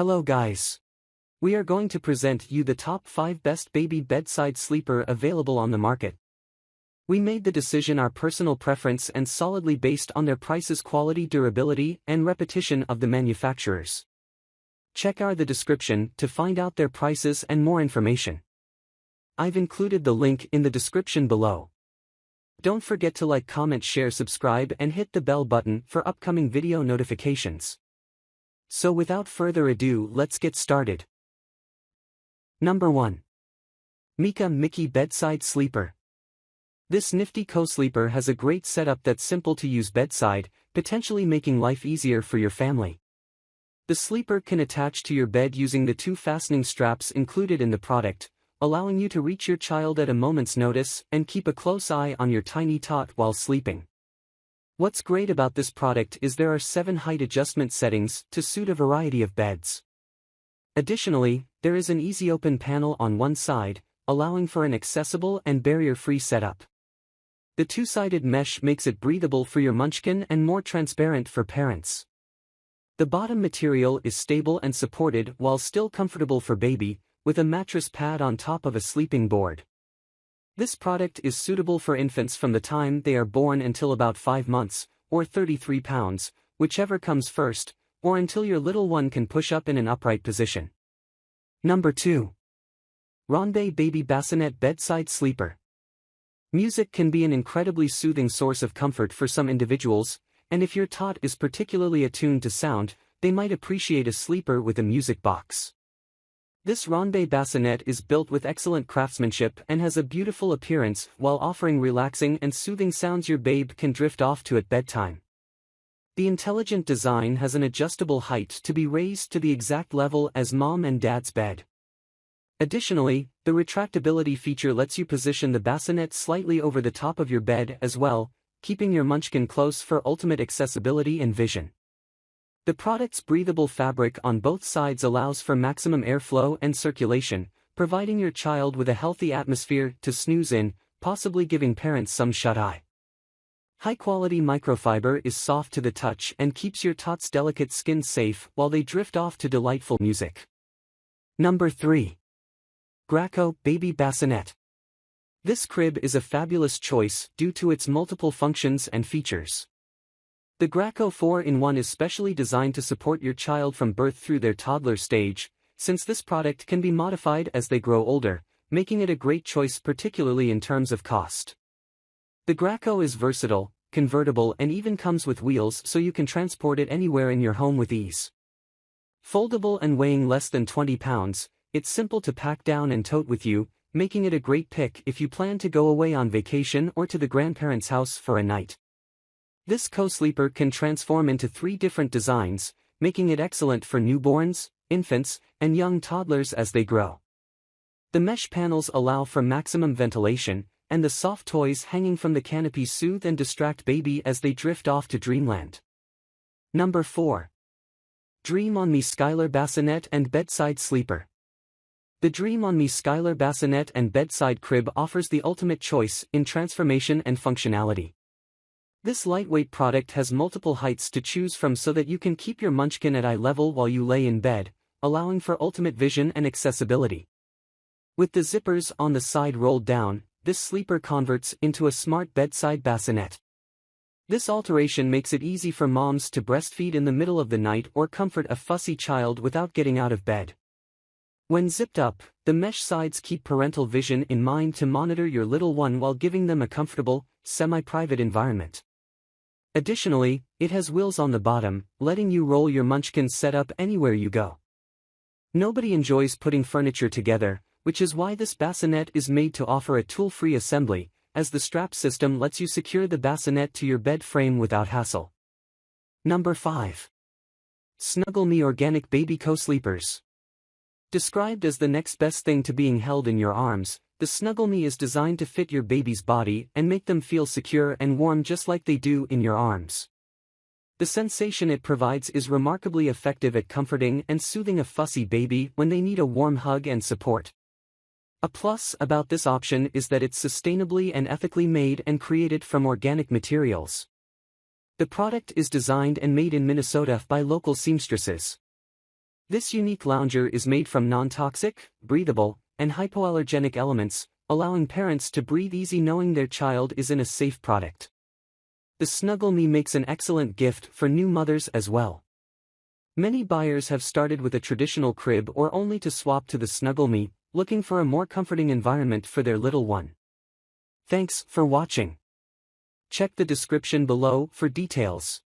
Hello guys. We are going to present you the top 5 best baby bedside sleeper available on the market. We made the decision our personal preference and solidly based on their prices, quality, durability, and repetition of the manufacturers. Check the description to find out their prices and more information. I've included the link in the description below. Don't forget to like, comment, share, subscribe, and hit the bell button for upcoming video notifications. So without further ado, let's get started. Number 1. Mika Micky Bedside Sleeper. This nifty CoSleeper has a great setup that's simple to use bedside, potentially making life easier for your family. The sleeper can attach to your bed using the 2 fastening straps included in the product, allowing you to reach your child at a moment's notice and keep a close eye on your tiny tot while sleeping. What's great about this product is there are 7 height adjustment settings to suit a variety of beds. Additionally, there is an easy open panel on one side, allowing for an accessible and barrier-free setup. The 2-sided mesh makes it breathable for your munchkin and more transparent for parents. The bottom material is stable and supported while still comfortable for baby, with a mattress pad on top of a sleeping board. This product is suitable for infants from the time they are born until about 5 months, or 33 pounds, whichever comes first, or until your little one can push up in an upright position. Number 2. RONBEI Baby Bassinet Bedside Sleeper. Music can be an incredibly soothing source of comfort for some individuals, and if your tot is particularly attuned to sound, they might appreciate a sleeper with a music box. This RONBEI Bassinet is built with excellent craftsmanship and has a beautiful appearance while offering relaxing and soothing sounds your babe can drift off to at bedtime. The intelligent design has an adjustable height to be raised to the exact level as mom and dad's bed. Additionally, the retractability feature lets you position the bassinet slightly over the top of your bed as well, keeping your munchkin close for ultimate accessibility and vision. The product's breathable fabric on both sides allows for maximum airflow and circulation, providing your child with a healthy atmosphere to snooze in, possibly giving parents some shut-eye. High-quality microfiber is soft to the touch and keeps your tot's delicate skin safe while they drift off to delightful music. Number 3. Graco Baby Bassinet. This crib is a fabulous choice due to its multiple functions and features. The Graco 4-in-1 is specially designed to support your child from birth through their toddler stage, since this product can be modified as they grow older, making it a great choice particularly in terms of cost. The Graco is versatile, convertible, and even comes with wheels so you can transport it anywhere in your home with ease. Foldable and weighing less than 20 pounds, it's simple to pack down and tote with you, making it a great pick if you plan to go away on vacation or to the grandparents' house for a night. This CoSleeper can transform into 3 different designs, making it excellent for newborns, infants, and young toddlers as they grow. The mesh panels allow for maximum ventilation, and the soft toys hanging from the canopy soothe and distract baby as they drift off to dreamland. Number 4. DreamOnMe Skylar Bassinet and Bedside Sleeper. The DreamOnMe Skylar Bassinet and Bedside Crib offers the ultimate choice in transformation and functionality. This lightweight product has multiple heights to choose from so that you can keep your munchkin at eye level while you lay in bed, allowing for ultimate vision and accessibility. With the zippers on the side rolled down, this sleeper converts into a smart bedside bassinet. This alteration makes it easy for moms to breastfeed in the middle of the night or comfort a fussy child without getting out of bed. When zipped up, the mesh sides keep parental vision in mind to monitor your little one while giving them a comfortable, semi-private environment. Additionally, it has wheels on the bottom, letting you roll your munchkin's setup anywhere you go. Nobody enjoys putting furniture together, which is why this bassinet is made to offer a tool-free assembly, as the strap system lets you secure the bassinet to your bed frame without hassle. Number 5. SnuggleMe Organic Baby CoSleepers. Described as the next best thing to being held in your arms, the SnuggleMe is designed to fit your baby's body and make them feel secure and warm just like they do in your arms. The sensation it provides is remarkably effective at comforting and soothing a fussy baby when they need a warm hug and support. A plus about this option is that it's sustainably and ethically made and created from organic materials. The product is designed and made in Minnesota by local seamstresses. This unique lounger is made from non-toxic, breathable, and hypoallergenic elements, allowing parents to breathe easy knowing their child is in a safe product. The SnuggleMe makes an excellent gift for new mothers as well. Many buyers have started with a traditional crib or only to swap to the SnuggleMe, looking for a more comforting environment for their little one. Thanks for watching. Check the description below for details.